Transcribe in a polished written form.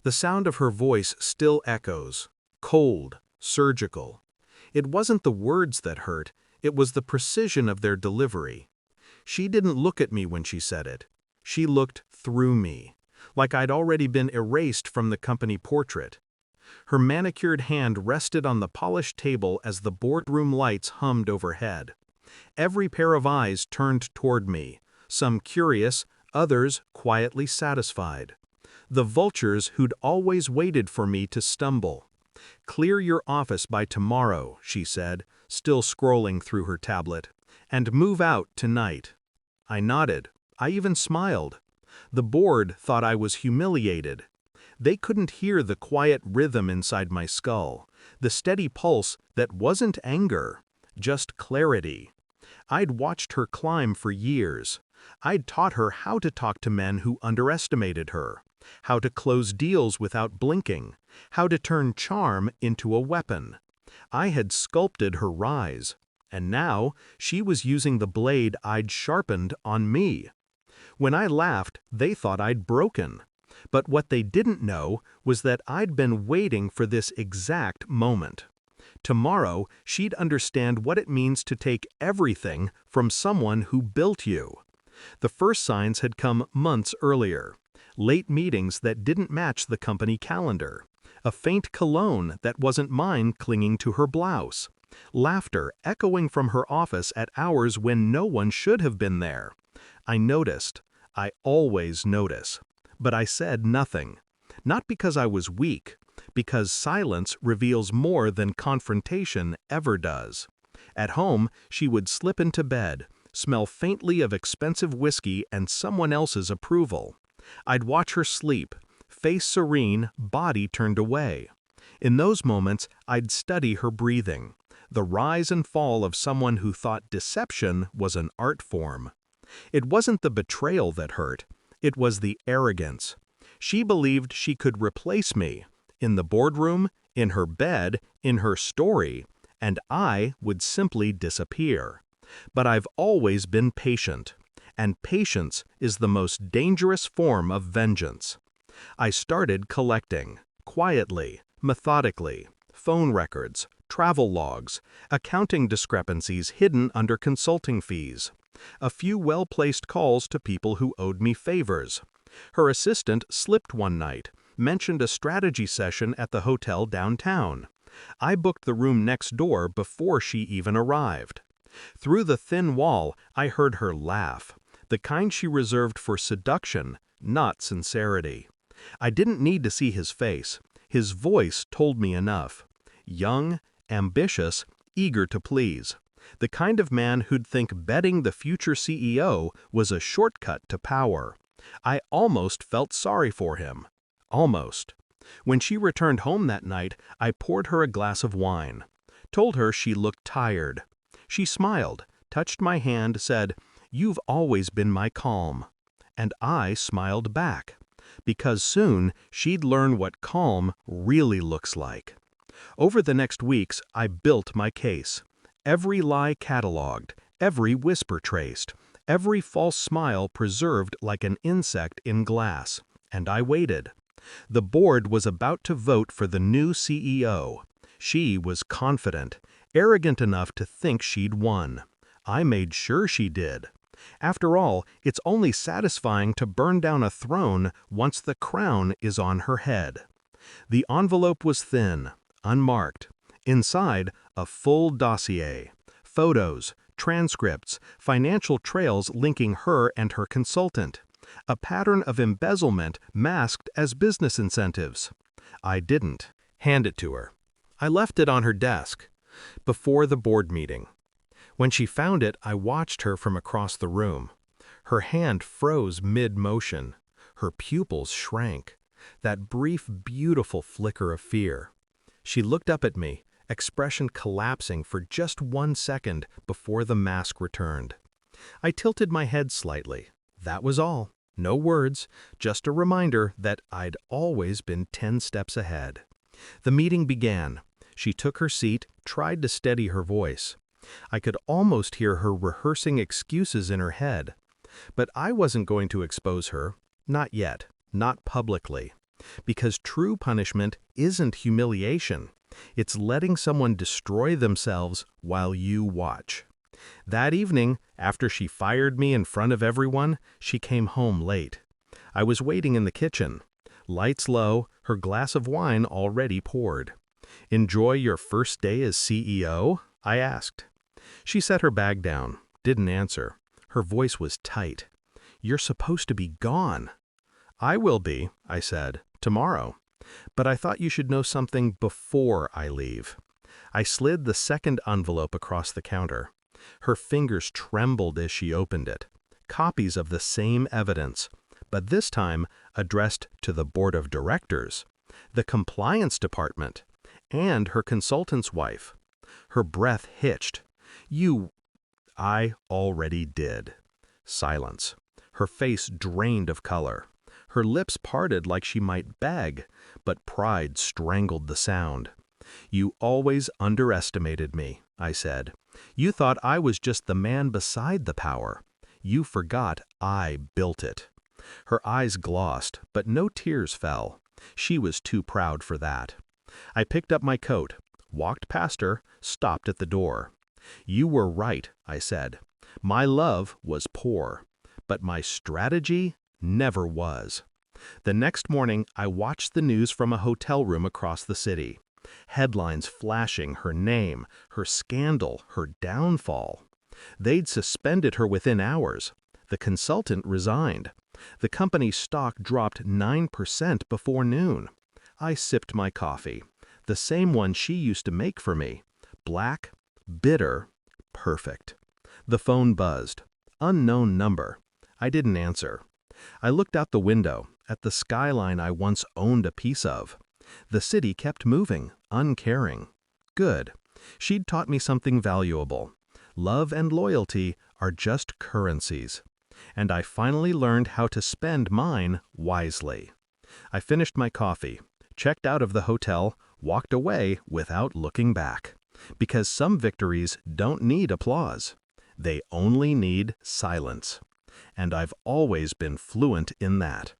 The sound of her voice still echoes, cold, surgical. It wasn't the words that hurt, it was the precision of their delivery. She didn't look at me when she said it. She looked through me, like I'd already been erased from the company portrait. Her manicured hand rested on the polished table as the boardroom lights hummed overhead. Every pair of eyes turned toward me, some curious, others quietly satisfied. The vultures who'd always waited for me to stumble. "Clear your office by tomorrow," she said, still scrolling through her tablet, "and move out tonight." I nodded. I even smiled. The board thought I was humiliated. They couldn't hear the quiet rhythm inside my skull, the steady pulse that wasn't anger, just clarity. I'd watched her climb for years. I'd taught her how to talk to men who underestimated her, how to close deals without blinking, how to turn charm into a weapon. I had sculpted her rise, and now she was using the blade I'd sharpened on me. When I laughed, they thought I'd broken. But what they didn't know was that I'd been waiting for this exact moment. Tomorrow, she'd understand what it means to take everything from someone who built you. The first signs had come months earlier. Late meetings that didn't match the company calendar. A faint cologne that wasn't mine clinging to her blouse. Laughter echoing from her office at hours when no one should have been there. I noticed. I always notice. But I said nothing. Not because I was weak, because silence reveals more than confrontation ever does. At home, she would slip into bed, smell faintly of expensive whiskey and someone else's approval. I'd watch her sleep, face serene, body turned away. In those moments, I'd study her breathing, the rise and fall of someone who thought deception was an art form. It wasn't the betrayal that hurt, it was the arrogance. She believed she could replace me, in the boardroom, in her bed, in her story, and I would simply disappear. But I've always been patient, and patience is the most dangerous form of vengeance. I started collecting, quietly, methodically, phone records, travel logs, accounting discrepancies hidden under consulting fees, a few well-placed calls to people who owed me favors. Her assistant slipped one night, mentioned a strategy session at the hotel downtown. I booked the room next door before she even arrived. Through the thin wall, I heard her laugh, the kind she reserved for seduction, not sincerity. I didn't need to see his face. His voice told me enough. Young, ambitious, eager to please. The kind of man who'd think betting the future CEO was a shortcut to power. I almost felt sorry for him. Almost. When she returned home that night, I poured her a glass of wine. Told her she looked tired. She smiled, touched my hand, said, "You've always been my calm." And I smiled back. Because soon she'd learn what calm really looks like. Over the next weeks, I built my case. Every lie cataloged, every whisper traced, every false smile preserved like an insect in glass. And I waited. The board was about to vote for the new CEO. She was confident, arrogant enough to think she'd won. I made sure she did. After all, it's only satisfying to burn down a throne once the crown is on her head. The envelope was thin, unmarked. Inside, a full dossier. Photos, transcripts, financial trails linking her and her consultant. A pattern of embezzlement masked as business incentives. I didn't hand it to her. I left it on her desk, before the board meeting. When she found it, I watched her from across the room. Her hand froze mid-motion. Her pupils shrank. That brief, beautiful flicker of fear. She looked up at me, expression collapsing for just 1 second before the mask returned. I tilted my head slightly. That was all. No words, just a reminder that I'd always been 10 steps ahead. The meeting began. She took her seat, tried to steady her voice. I could almost hear her rehearsing excuses in her head. But I wasn't going to expose her. Not yet. Not publicly. Because true punishment isn't humiliation. It's letting someone destroy themselves while you watch. That evening, after she fired me in front of everyone, she came home late. I was waiting in the kitchen. Lights low, her glass of wine already poured. "Enjoy your first day as CEO?" I asked. She set her bag down, didn't answer. Her voice was tight. "You're supposed to be gone." "I will be," I said, "tomorrow. But I thought you should know something before I leave." I slid the second envelope across the counter. Her fingers trembled as she opened it. Copies of the same evidence, but this time addressed to the board of directors, the compliance department, and her consultant's wife. Her breath hitched. "You—" "I already did." Silence. Her face drained of color. Her lips parted like she might beg, but pride strangled the sound. "You always underestimated me," I said. "You thought I was just the man beside the power. You forgot I built it." Her eyes glossed, but no tears fell. She was too proud for that. I picked up my coat, walked past her, stopped at the door. "You were right," I said. "My love was poor, but my strategy never was." The next morning, I watched the news from a hotel room across the city. Headlines flashing her name, her scandal, her downfall. They'd suspended her within hours. The consultant resigned. The company's stock dropped 9% before noon. I sipped my coffee, the same one she used to make for me. Black, bitter, perfect. The phone buzzed. Unknown number. I didn't answer. I looked out the window, at the skyline I once owned a piece of. The city kept moving, uncaring. Good. She'd taught me something valuable. Love and loyalty are just currencies. And I finally learned how to spend mine wisely. I finished my coffee, checked out of the hotel, walked away without looking back. Because some victories don't need applause. They only need silence. And I've always been fluent in that.